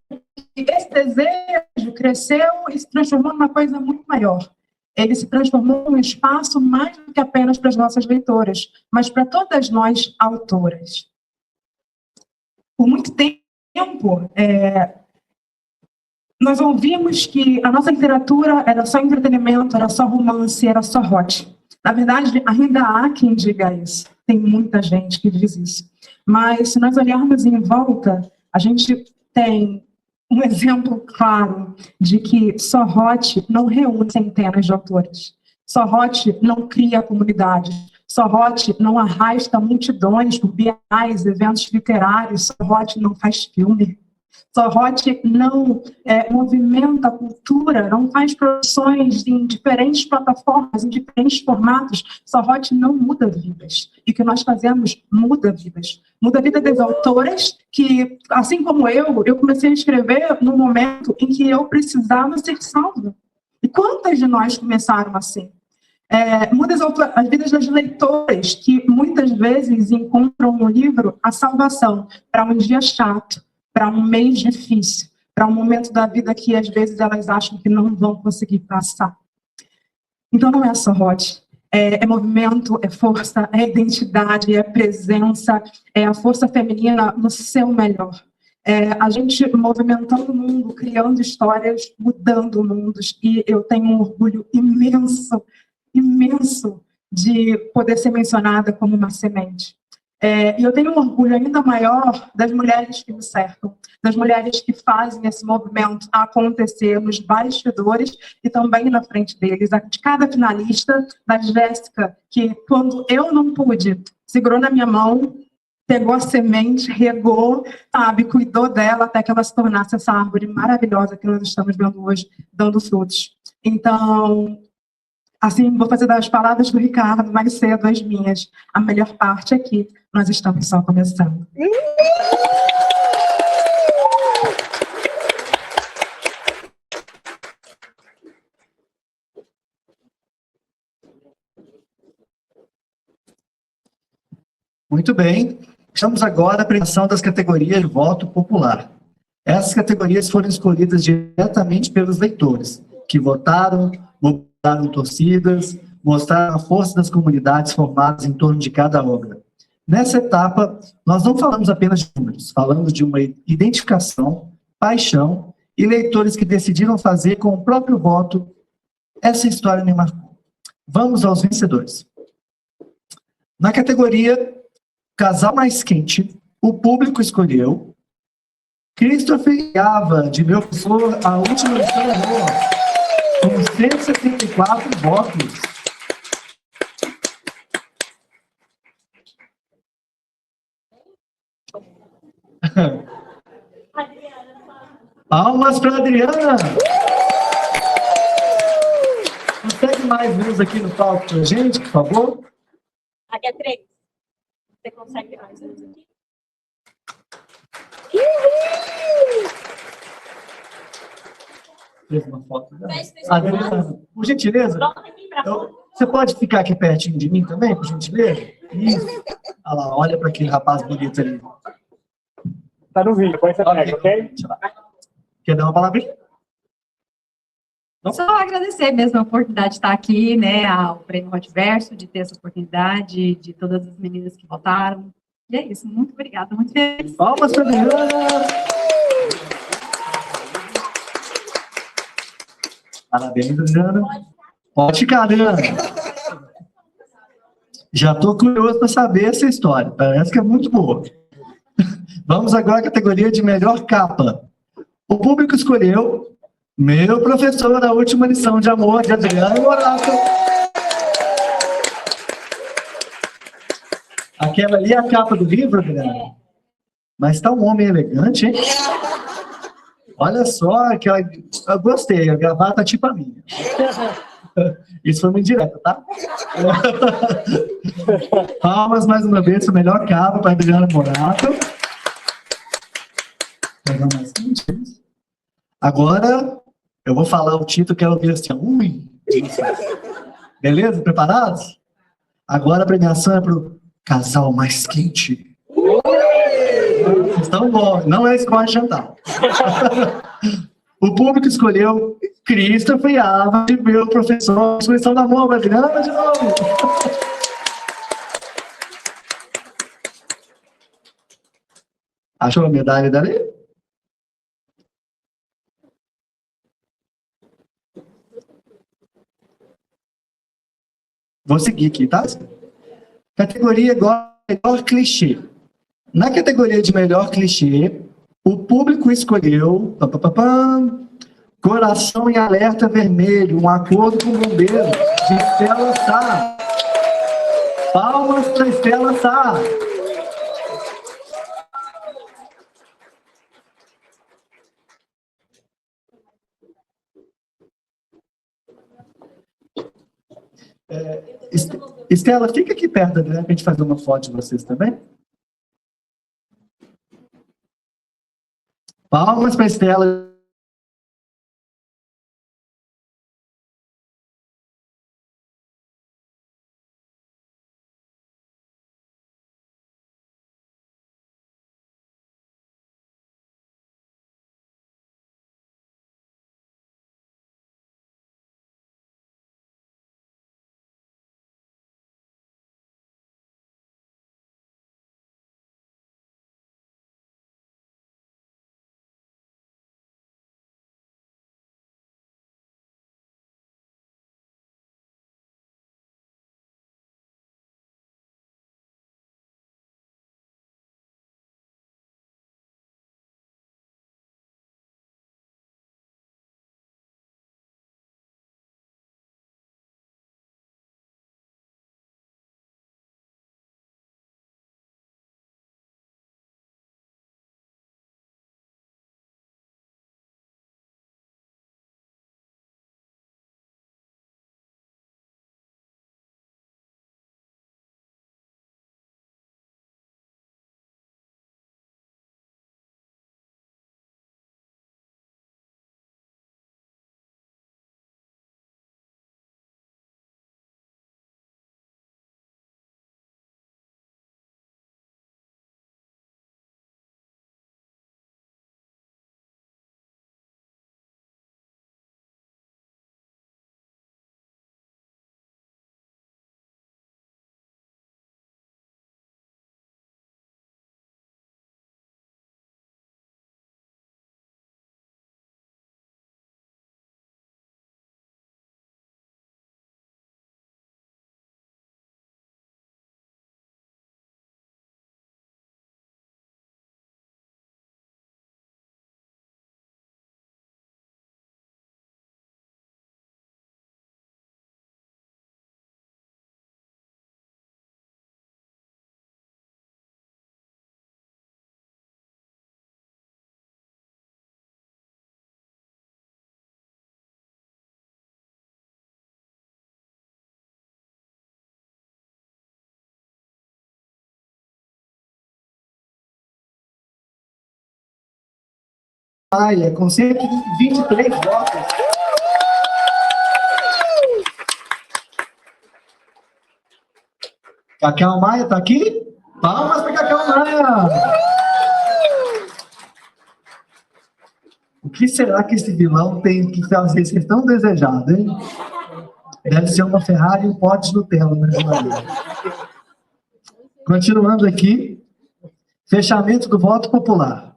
que esse desejo cresceu e se transformou numa coisa muito maior. Ele se transformou num espaço mais do que apenas para as nossas leitoras, mas para todas nós, autoras. Por muito tempo, nós ouvimos que a nossa literatura era só entretenimento, era só romance, era só hot. Na verdade, ainda há quem diga isso. Tem muita gente que diz isso. Mas, se nós olharmos em volta, a gente tem um exemplo claro de que só hot não reúne centenas de autores. Só hot não cria comunidades. Só hot não arrasta multidões por bienais, eventos literários. Só hot não faz filme. Só hot não movimenta a cultura, não faz produções em diferentes plataformas, em diferentes formatos. Só hot não muda vidas. E o que nós fazemos muda vidas. Muda a vida das autoras que, assim como eu comecei a escrever no momento em que eu precisava ser salva. E quantas de nós começaram assim? Muda as vidas das leitoras que muitas vezes encontram no livro a salvação para um dia chato, para um mês difícil, para um momento da vida que às vezes elas acham que não vão conseguir passar. Então não é só hot, é movimento, é força, é identidade, é presença, é a força feminina no seu melhor. A gente movimentando o mundo, criando histórias, mudando mundos, e eu tenho um orgulho imenso, imenso de poder ser mencionada como uma semente. E eu tenho um orgulho ainda maior das mulheres que me cercam, das mulheres que fazem esse movimento acontecer nos bastidores e também na frente deles. De cada finalista, da Jéssica, que quando eu não pude, segurou na minha mão, pegou a semente, regou, sabe, cuidou dela até que ela se tornasse essa árvore maravilhosa que nós estamos vendo hoje, dando frutos. Então, assim, vou fazer das palavras do Ricardo mais cedo as minhas. A melhor parte aqui, nós estamos só começando. Muito bem. Estamos agora à premiação das categorias de voto popular. Essas categorias foram escolhidas diretamente pelos leitores, que votaram, mobilizaram torcidas, mostraram a força das comunidades formadas em torno de cada obra. Nessa etapa, nós não falamos apenas de números, falamos de uma identificação, paixão e leitores que decidiram fazer com o próprio voto essa história me marcou. Vamos aos vencedores. Na categoria Casal Mais Quente, o público escolheu Christopher Gava, de Meu Professor, A Última Lição do Amor, com 174 votos. Palmas para a Adriana! Consegue mais luz aqui no palco para a gente, por favor? Aqui é 3. Você consegue mais luz aqui? Fez uma foto dela. Adriana, por gentileza, você pode ficar aqui pertinho de mim também, por gentileza? Isso. Olha lá, olha para aquele rapaz bonito ali. Tá no vídeo, depois você pega, ok? Quer dar uma palavrinha? Só agradecer mesmo a oportunidade de estar aqui, né, ao Prêmio Rotiverso, de ter essa oportunidade, de todas as meninas que votaram. E é isso, muito obrigada, muito feliz. Palmas para a Adriana! Parabéns, Adriana. Pode ficar, Adriana. Já estou curioso para saber essa história. Parece que é muito boa. Vamos agora à categoria de melhor capa. O público escolheu Meu Professor, A Última Lição de Amor, de Adriana Morato. Aquela ali é a capa do livro, Adriana? Mas está um homem elegante, hein? Olha só, aquela... eu gostei, a gravata tipo a minha. Isso foi uma indireta, tá? Palmas mais uma vez, a melhor capa para Adriana Morato. Agora, eu vou falar o título, quero ver assim, ui. Beleza? Preparados? Agora a premiação é para o casal mais quente. Vocês estão bons, não é escola de jantar. O público escolheu Christopher Ávila, meu professor de expressão da mão brasileira de novo. Achou a medalha dali? Vou seguir aqui, tá? Categoria melhor clichê. Na categoria de melhor clichê, o público escolheu Coração em Alerta Vermelho, um acordo com bombeiros, de Estela Sá. Palmas para Estela Sá. Estela, fica aqui perto, né, para a gente fazer uma foto de vocês também. Palmas para Estela. Maia, com 123 votos. Cacau Maia está aqui? Palmas para Cacau Maia! O que será que esse vilão tem que fazer ser tão desejado, hein? Deve ser uma Ferrari e um pote de Nutella, né? Continuando aqui, fechamento do voto popular.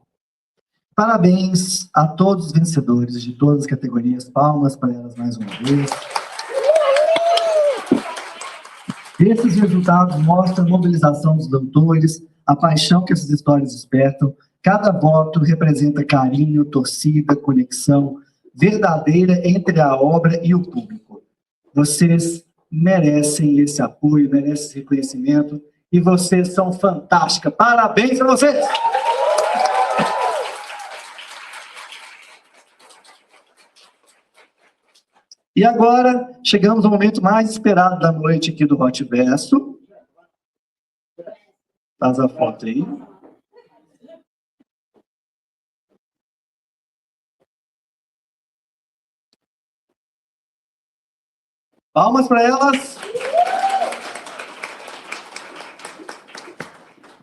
Parabéns a todos os vencedores de todas as categorias. Palmas para elas mais uma vez. Esses resultados mostram a mobilização dos doutores, a paixão que essas histórias despertam. Cada voto representa carinho, torcida, conexão verdadeira entre a obra e o público. Vocês merecem esse apoio, merecem esse reconhecimento, e vocês são fantásticas. Parabéns para vocês! E agora, chegamos ao momento mais esperado da noite aqui do Hot Verso. Faz a foto aí. Palmas para elas.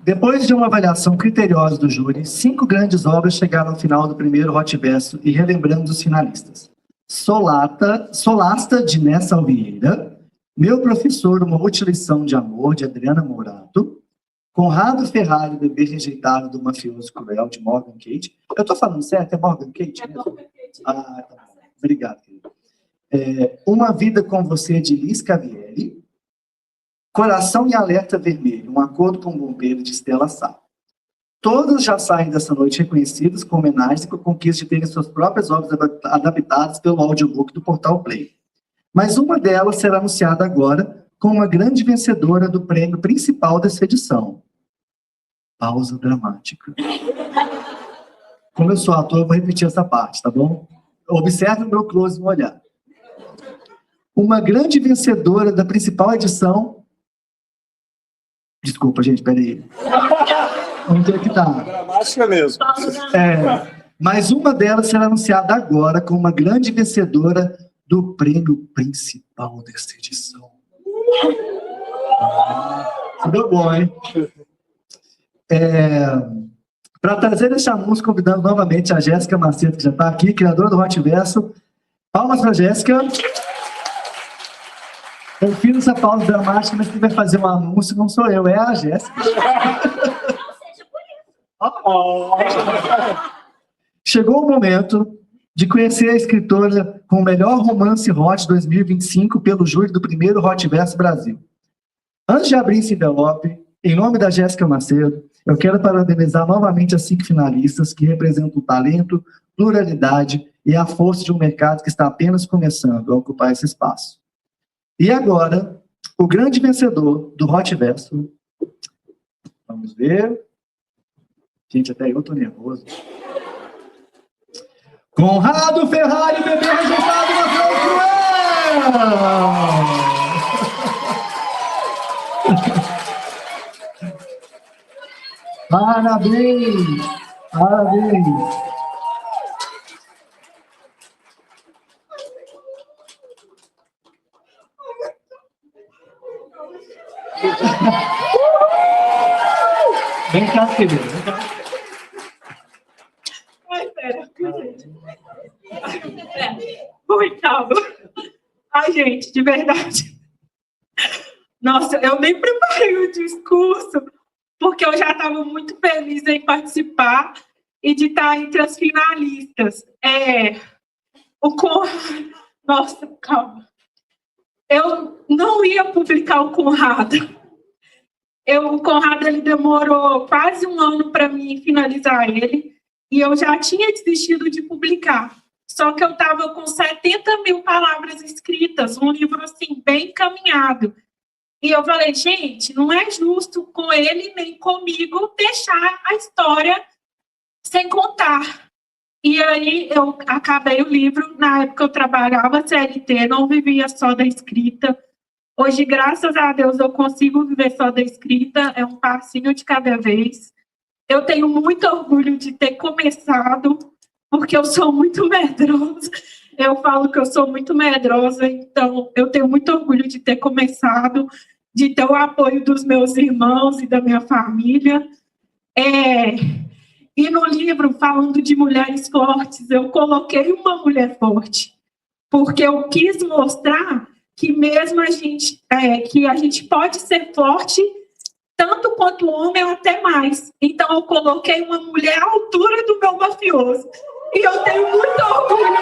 Depois de uma avaliação criteriosa do júri, 5 grandes obras chegaram ao final do primeiro Hotverso e relembrando os finalistas. Solasta, de Nessa Vieira, Meu Professor, uma útil lição de amor, de Adriana Mourato, Conrado Ferrari, Bebê Rejeitado do Mafioso Cruel, de Morgan Kate. Eu estou falando certo? É Morgan Kate? É Morgan Kate. Ah, tá bom. Obrigado, querido. Uma Vida com Você, de Liz Cavieri. Coração e Alerta Vermelho, Um Acordo com o Bombeiro, de Estela Sá. Todas já saem dessa noite reconhecidas com homenagens e com conquista de terem suas próprias obras adaptadas pelo audiobook do Portal Play. Mas uma delas será anunciada agora com uma grande vencedora do prêmio principal dessa edição. Pausa dramática. Como eu sou ator, eu vou repetir essa parte, tá bom? Observe o meu close no olhar. Uma grande vencedora da principal edição... Desculpa, gente, peraí. Onde é que tá? Dramática mesmo. Mas uma delas será anunciada agora como uma grande vencedora do prêmio principal desta edição. Deu bom, hein? Para trazer esse anúncio, convidando novamente a Jéssica Macedo, que já está aqui, criadora do Hotverso. Palmas para a Jéssica. Eu fiz essa pausa dramática, mas quem vai fazer um anúncio não sou eu, é a Jéssica. Chegou o momento de conhecer a escritora com o melhor romance hot 2025 pelo júri do primeiro Hotverso Brasil. Antes de abrir esse envelope, em nome da Jéssica Macedo, eu quero parabenizar novamente as 5 finalistas que representam o talento, pluralidade e a força de um mercado que está apenas começando a ocupar esse espaço. E agora, o grande vencedor do Hotverso. Vamos ver. Gente, até eu tô nervoso. Conrado Ferrari, Bebê Rejeitado da Cruel! Parabéns! Parabéns! Vem cá, querido. Ai, pera. Oi, calma. Ai, gente, de verdade. Nossa, eu nem preparei o discurso, porque eu já estava muito feliz em participar e de estar entre as finalistas. Nossa, calma. Eu não ia publicar o Conrado. O Conrado, ele demorou quase um ano para mim finalizar ele, e eu já tinha desistido de publicar. Só que eu estava com 70.000 palavras escritas, um livro, assim, bem encaminhado. E eu falei, gente, não é justo com ele nem comigo deixar a história sem contar. E aí eu acabei o livro. Na época eu trabalhava CLT, não vivia só da escrita. Hoje, graças a Deus, eu consigo viver só da escrita, é um passinho de cada vez. Eu tenho muito orgulho de ter começado, porque eu sou muito medrosa. Eu falo que eu sou muito medrosa, então eu tenho muito orgulho de ter começado, de ter o apoio dos meus irmãos e da minha família. E no livro, falando de mulheres fortes, eu coloquei uma mulher forte, porque eu quis mostrar que mesmo que a gente pode ser forte, tanto quanto o homem ou até mais. Então, eu coloquei uma mulher à altura do meu mafioso. E eu tenho muito orgulho.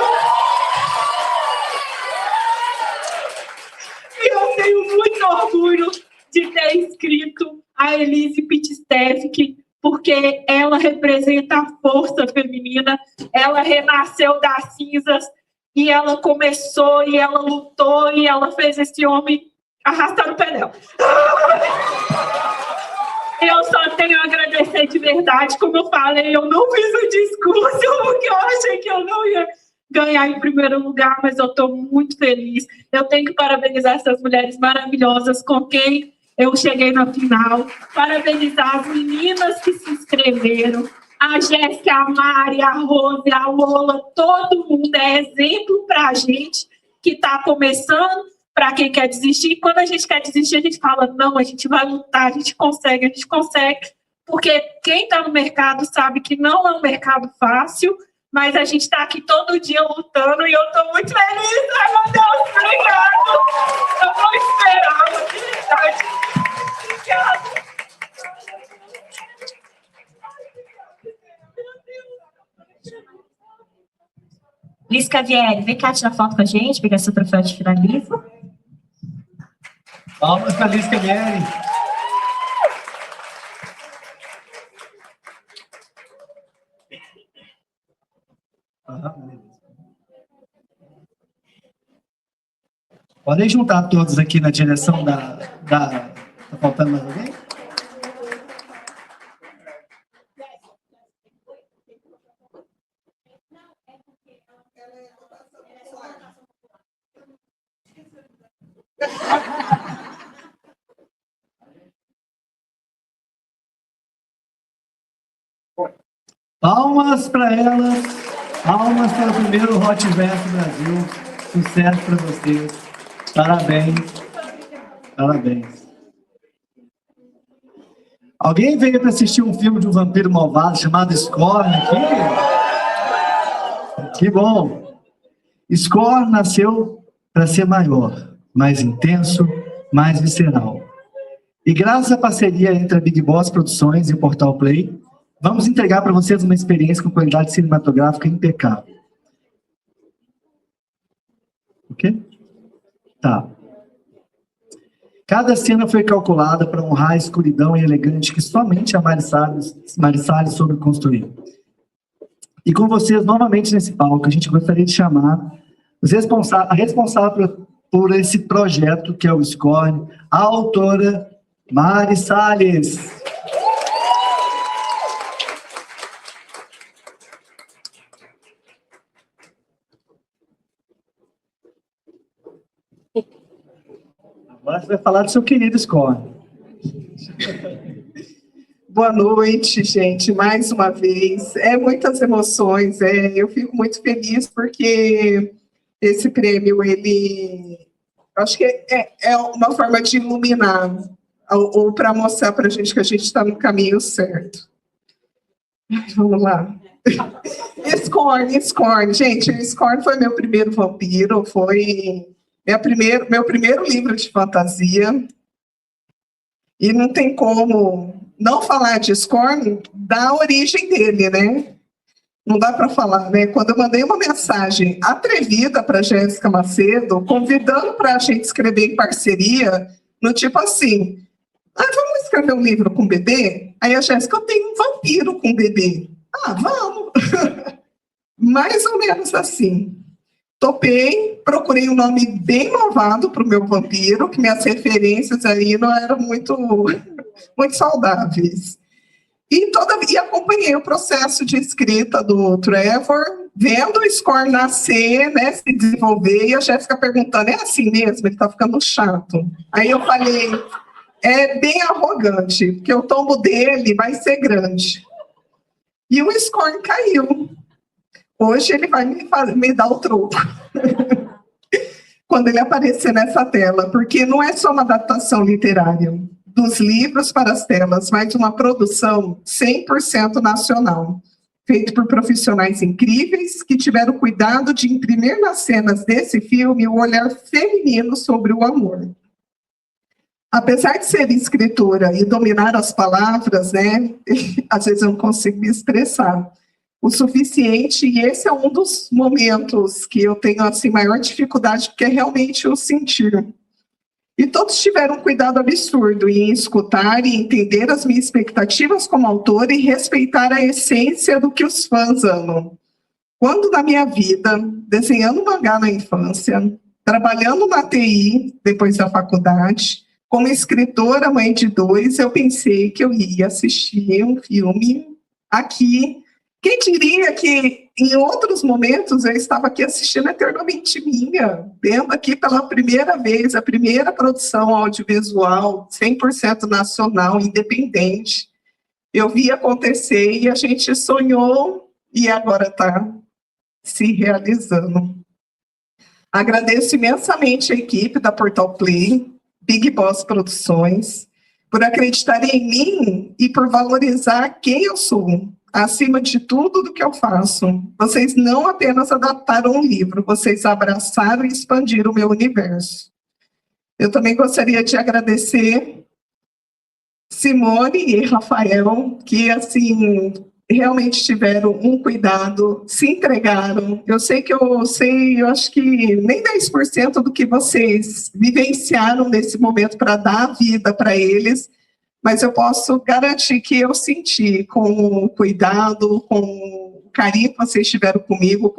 E eu tenho muito orgulho de ter escrito a Elise Pitstevski, porque ela representa a força feminina, ela renasceu das cinzas, e ela começou, e ela lutou, e ela fez esse homem arrastar o pé dela. Eu só tenho a agradecer de verdade, como eu falei, eu não fiz o discurso, porque eu achei que eu não ia ganhar em primeiro lugar, mas eu estou muito feliz. Eu tenho que parabenizar essas mulheres maravilhosas com quem eu cheguei na final, parabenizar as meninas que se inscreveram, a Jéssica, a Mari, a Rose, a Lola, todo mundo é exemplo para a gente que está começando, para quem quer desistir. E quando a gente quer desistir, a gente fala, não, a gente vai lutar, a gente consegue, porque quem está no mercado sabe que não é um mercado fácil, mas a gente está aqui todo dia lutando e eu estou muito feliz. Ai, meu Deus, obrigado! Eu não esperava, de verdade. Obrigada. Liz Cavieri, vem cá tirar foto com a gente, pegar seu troféu de finalista. Palmas para a Liz Cavieri. Podem juntar todos aqui na direção da... Tá faltando mais alguém? Palmas para elas, palmas para o primeiro Hotverso Brasil. Sucesso para vocês. Parabéns. Parabéns. Alguém veio para assistir um filme de um vampiro malvado chamado Scorn aqui? Que bom. Scorn nasceu para ser maior, mais intenso, mais visceral. E graças à parceria entre a Big Boss Produções e o Portal Play, vamos entregar para vocês uma experiência com qualidade cinematográfica impecável. O quê? Tá. Cada cena foi calculada para honrar a escuridão e elegante que somente a Mari Salles soube construir. E com vocês novamente nesse palco, a gente gostaria de chamar a responsável por esse projeto, que é o Scorn, a autora Mari Salles. Agora você vai falar do seu querido Scorn. Boa noite, gente, mais uma vez. Muitas emoções, eu fico muito feliz porque esse prêmio, acho que é uma forma de iluminar, ou para mostrar para a gente que a gente está no caminho certo. Vamos lá. Scorn, gente, Scorn foi meu primeiro vampiro, foi meu primeiro livro de fantasia, e não tem como não falar de Scorn da origem dele, né? Não dá para falar, né? Quando eu mandei uma mensagem atrevida para Jéssica Macedo, convidando para a gente escrever em parceria, no tipo assim, vamos escrever um livro com bebê? Aí a Jéssica, eu tenho um vampiro com bebê. Vamos! Mais ou menos assim. Topei, procurei um nome bem malvado para o meu vampiro, que minhas referências aí não eram muito saudáveis. E acompanhei o processo de escrita do Trevor, vendo o Scorn nascer, né, se desenvolver, e a Jéssica perguntando, é assim mesmo? Ele está ficando chato. Aí eu falei, é bem arrogante, porque o tombo dele vai ser grande. E o Scorn caiu. Hoje ele vai me dar o troco. Quando ele aparecer nessa tela, porque não é só uma adaptação literária dos livros para as telas, mas uma produção 100% nacional, feita por profissionais incríveis que tiveram cuidado de imprimir nas cenas desse filme o olhar feminino sobre o amor. Apesar de ser escritora e dominar as palavras, né, às vezes eu não consigo me expressar o suficiente, e esse é um dos momentos que eu tenho assim, maior dificuldade, porque é realmente o sentir. E todos tiveram um cuidado absurdo em escutar e entender as minhas expectativas como autora e respeitar a essência do que os fãs amam. Quando na minha vida, desenhando mangá na infância, trabalhando na TI, depois da faculdade, como escritora, mãe de 2, eu pensei que eu ia assistir um filme aqui. Quem diria que em outros momentos eu estava aqui assistindo Eternamente Minha, vendo aqui pela primeira vez a primeira produção audiovisual 100% nacional, independente. Eu vi acontecer e a gente sonhou e agora está se realizando. Agradeço imensamente a equipe da Portal Play, Big Boss Produções, por acreditarem em mim e por valorizar quem eu sou, acima de tudo do que eu faço. Vocês não apenas adaptaram um livro, vocês abraçaram e expandiram o meu universo. Eu também gostaria de agradecer Simone e Rafael, que, assim, realmente tiveram um cuidado, se entregaram. Eu acho que nem 10% do que vocês vivenciaram nesse momento para dar a vida para eles, mas eu posso garantir que eu senti com o cuidado, com o carinho que vocês tiveram comigo,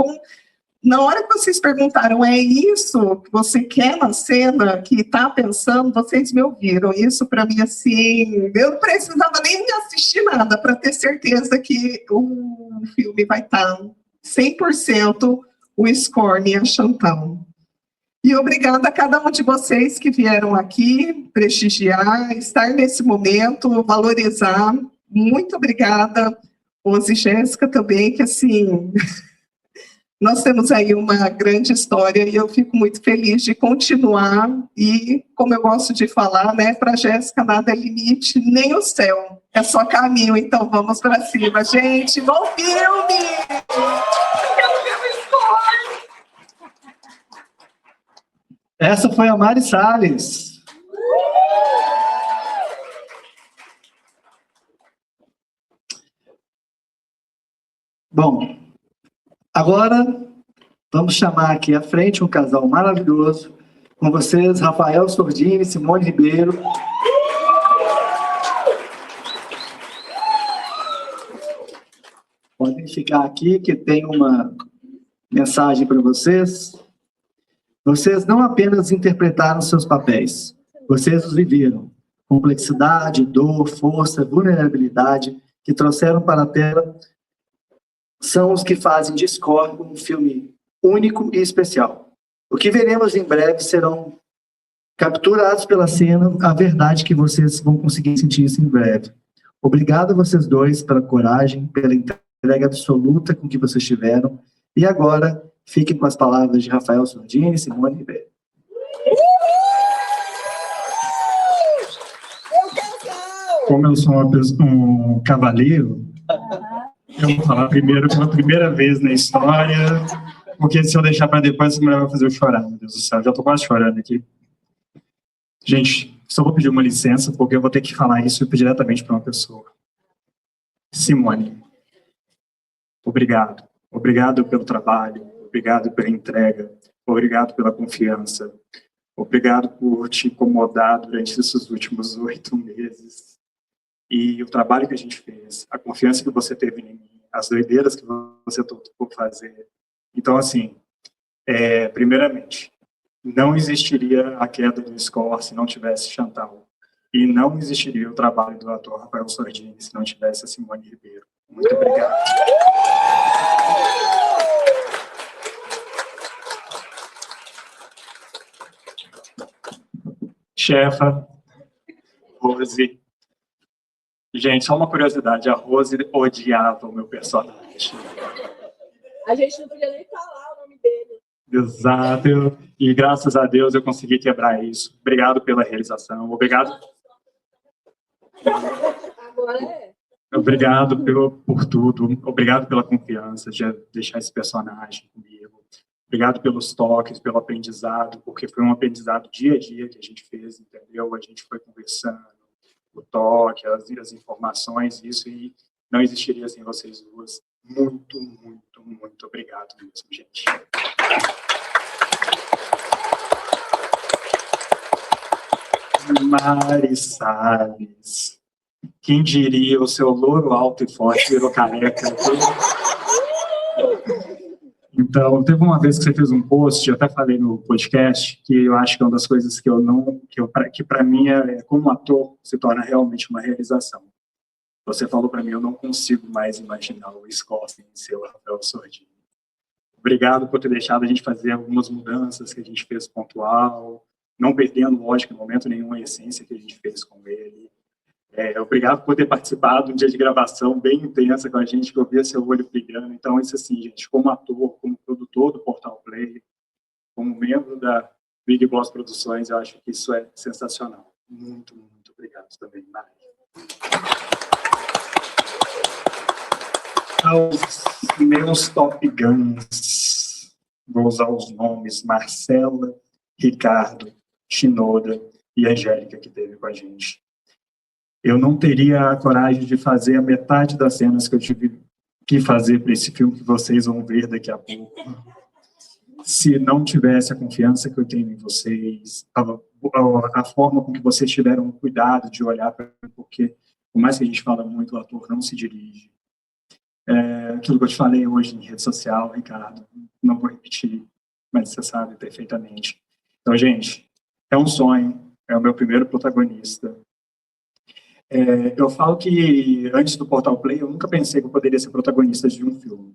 na hora que vocês perguntaram, é isso que você quer na cena, que está pensando, vocês me ouviram. Isso, para mim, assim, eu não precisava nem assistir nada para ter certeza que o filme vai estar 100% o Scorn e a Chantão. E obrigada a cada um de vocês que vieram aqui prestigiar, estar nesse momento, valorizar. Muito obrigada, Rose e Jéssica também, que, assim... Nós temos aí uma grande história e eu fico muito feliz de continuar. E, como eu gosto de falar, né, para a Jéssica, nada é limite, nem o céu. É só caminho, então vamos para cima. Gente, bom filme! Essa foi a Mari Salles. Bom, agora vamos chamar aqui à frente um casal maravilhoso. Com vocês, Rafael Sordini e Simone Ribeiro. Podem ficar aqui que tem uma mensagem para vocês. Vocês não apenas interpretaram seus papéis, vocês os viveram. Complexidade, dor, força, vulnerabilidade que trouxeram para a tela são os que fazem de Scorn um filme único e especial. O que veremos em breve serão capturados pela cena, a verdade que vocês vão conseguir sentir isso em breve. Obrigado a vocês dois pela coragem, pela entrega absoluta com que vocês tiveram. E agora, fiquem com as palavras de Rafael Sordini e Simone Ribeiro. Como eu sou um cavaleiro, eu vou falar primeiro pela primeira vez na história, porque se eu deixar para depois, essa mulher vai fazer eu chorar, meu Deus do céu, já estou quase chorando aqui. Gente, só vou pedir uma licença, porque eu vou ter que falar isso diretamente para uma pessoa. Simone, obrigado. Obrigado pelo trabalho, obrigado pela entrega, obrigado pela confiança, obrigado por te incomodar durante esses últimos 8 meses. E o trabalho que a gente fez, a confiança que você teve em mim, as doideiras que você topou fazer. Então, assim, primeiramente, não existiria a queda do Scorn se não tivesse Chantal. E não existiria o trabalho do ator Rafael Sordini se não tivesse a Simone Ribeiro. Muito obrigado. Chefa, Rose. Gente, só uma curiosidade, a Rose odiava o meu personagem. A gente não podia nem falar o nome dele. Exato, e graças a Deus eu consegui quebrar isso. Obrigado pela realização, obrigado. Agora é. Obrigado por tudo, obrigado pela confiança de deixar esse personagem comigo. Obrigado pelos toques, pelo aprendizado, porque foi um aprendizado dia a dia que a gente fez, entendeu? A gente foi conversando, o toque, as informações, isso, e não existiria sem vocês duas. Muito, muito, muito obrigado mesmo, gente. Mari Salles. Quem diria o seu louro alto e forte virou careca? Então, teve uma vez que você fez um post, eu até falei no podcast, que eu acho que é uma das coisas que para mim, como ator, se torna realmente uma realização. Você falou para mim, eu não consigo mais imaginar o Scorn sem ser o Rafael Sordini. Obrigado por ter deixado a gente fazer algumas mudanças que a gente fez pontual, não perdendo, lógico, em momento nenhum a essência que a gente fez com ele. Obrigado por ter participado de um dia de gravação bem intensa com a gente, que eu via seu olho brilhando. Então, isso assim, gente, como ator, como produtor do Portal Play, como membro da Big Boss Produções, eu acho que isso é sensacional. Muito, muito obrigado também, Mari. Aos meus Top Guns, vou usar os nomes Marcela, Ricardo, Shinoda e Angélica, que esteve com a gente. Eu não teria a coragem de fazer a metade das cenas que eu tive que fazer para esse filme que vocês vão ver daqui a pouco, se não tivesse a confiança que eu tenho em vocês, a forma com que vocês tiveram cuidado de olhar para mim, porque, por mais que a gente fala muito, o ator não se dirige. Aquilo que eu te falei hoje em rede social, Ricardo, não vou repetir, mas você sabe perfeitamente. Então, gente, é um sonho, é o meu primeiro protagonista. Eu falo que, antes do Portal Play, eu nunca pensei que eu poderia ser protagonista de um filme.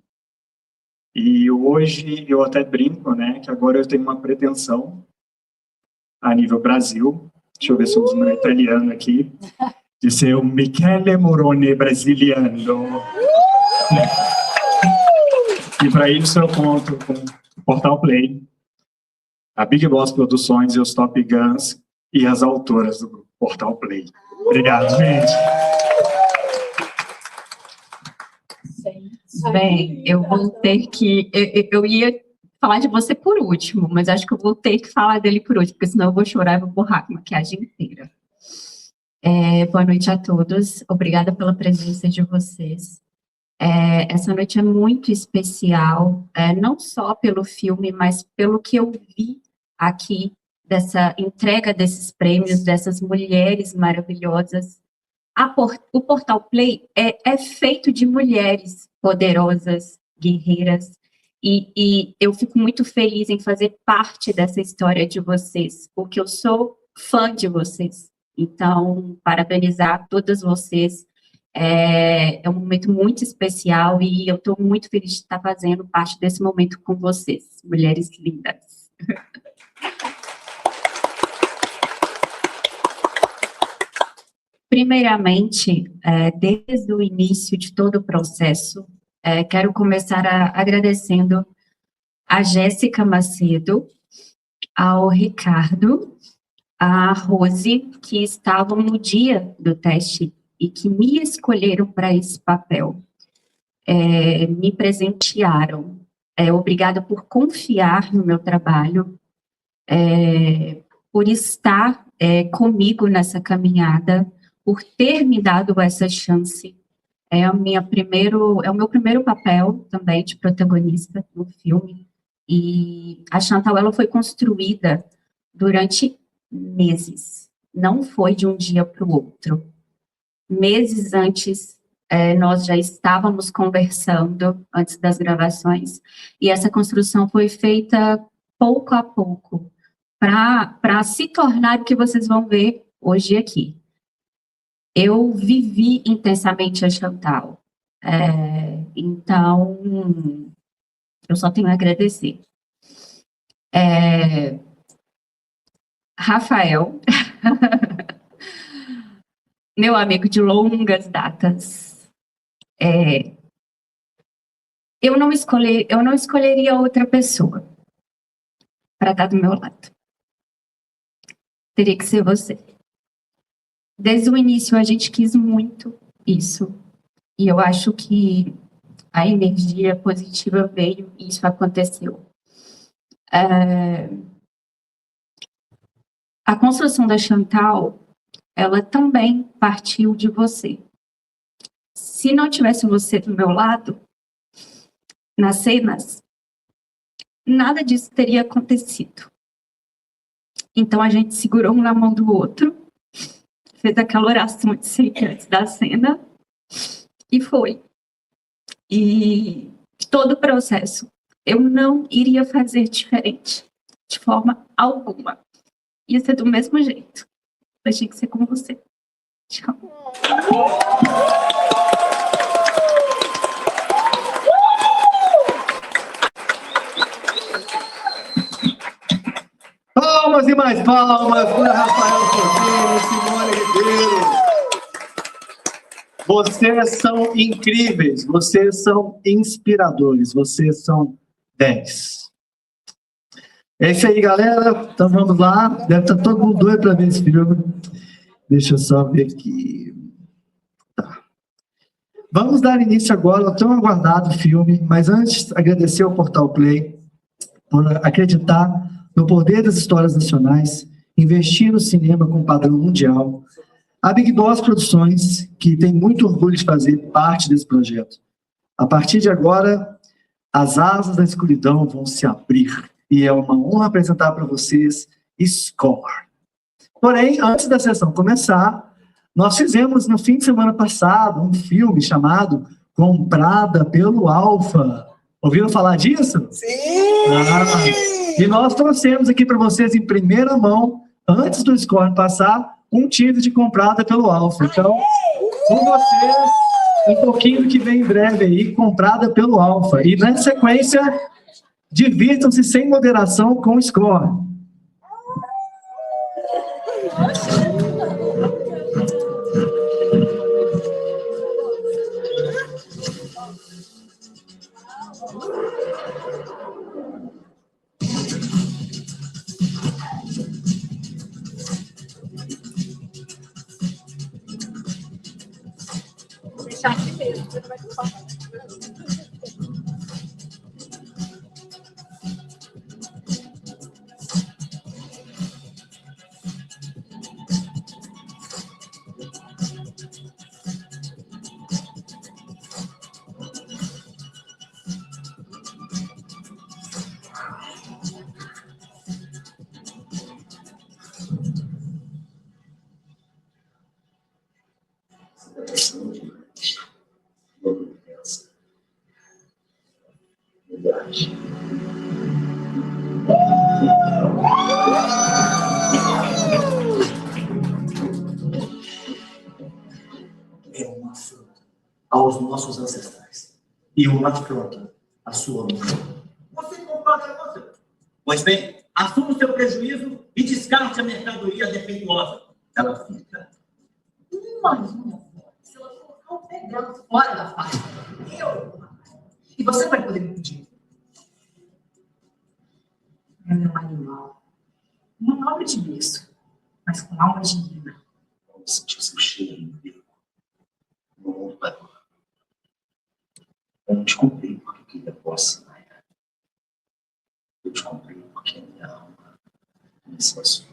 E hoje eu até brinco, né, que agora eu tenho uma pretensão a nível Brasil, deixa eu ver se eu uso meu italiano aqui, de ser o Michele Morrone brasiliano. E para isso eu conto com o Portal Play, a Big Boss Produções e os Top Guns e as autoras do Portal Play. Obrigado, gente. Bem, eu vou ter que... Eu ia falar de você por último, mas acho que eu vou ter que falar dele por último, porque senão eu vou chorar e vou borrar a maquiagem inteira. Boa noite a todos. Obrigada pela presença de vocês. Essa noite é muito especial, não só pelo filme, mas pelo que eu vi aqui, dessa entrega desses prêmios, dessas mulheres maravilhosas. O Portal Play é feito de mulheres poderosas, guerreiras, e eu fico muito feliz em fazer parte dessa história de vocês, porque eu sou fã de vocês. Então, parabenizar todas vocês. É um momento muito especial e eu estou muito feliz de estar fazendo parte desse momento com vocês, mulheres lindas. Primeiramente, desde o início de todo o processo, quero começar agradecendo a Jéssica Macedo, ao Ricardo, a Rose, que estavam no dia do teste e que me escolheram para esse papel, me presentearam. Obrigada por confiar no meu trabalho, por estar comigo nessa caminhada, por ter me dado essa chance. É o meu primeiro papel também de protagonista no filme. E a Chantal, ela foi construída durante meses. Não foi de um dia para o outro. Meses antes, nós já estávamos conversando, antes das gravações, e essa construção foi feita pouco a pouco, para se tornar o que vocês vão ver hoje aqui. Eu vivi intensamente a Chantal, então eu só tenho a agradecer. Rafael, meu amigo de longas datas, eu não escolheria outra pessoa para estar do meu lado. Teria que ser você. Desde o início, a gente quis muito isso. E eu acho que a energia positiva veio e isso aconteceu. A construção da Chantal, ela também partiu de você. Se não tivesse você do meu lado, nas cenas, nada disso teria acontecido. Então, a gente segurou um na mão do outro, fez aquela oração de sempre antes da cena, e foi. E todo o processo, eu não iria fazer diferente, de forma alguma. Ia ser do mesmo jeito. Eu tinha que ser com você. Te amo. Palmas e mais palmas para Rafael Fortino e Simone Ribeiro. Vocês são incríveis, vocês são inspiradores, vocês são 10. É isso aí, galera. Então vamos lá. Deve estar todo mundo doido para ver esse filme. Deixa eu só ver aqui. Tá. Vamos dar início agora ao tão aguardado filme, mas antes agradecer ao Portal Play por acreditar no poder das histórias nacionais, investir no cinema com padrão mundial. A Big Boss Produções, que tem muito orgulho de fazer parte desse projeto. A partir de agora, as asas da escuridão vão se abrir. E é uma honra apresentar para vocês Score. Porém, antes da sessão começar, nós fizemos no fim de semana passado um filme chamado Comprada pelo Alfa. Ouviram falar disso? Sim! E nós trouxemos aqui para vocês em primeira mão, antes do Score passar, um título de Comprada pelo Alfa. Então, com vocês, um pouquinho do que vem em breve aí, Comprada pelo Alfa. E na sequência, divirtam-se sem moderação com o Score. Vou deixar aqui mesmo, você não vai falar. É uma afronta aos nossos ancestrais. E uma afronta à sua mãe. Você concorda com você? Pois bem, assuma o seu prejuízo e descarte a mercadoria defeituosa. Ela fica. Mas, minha filha, se ela colocar o pé dela fora da faixa, e você vai poder me pedir. Ela é um animal. Uma nobre de berço, mas com alma de menina. Vamos sentir o seu cheiro no bico. No mundo vai rolar. Eu não te comprei porque eu queria posse, Nayara. Eu te comprei porque a minha alma começou a sua.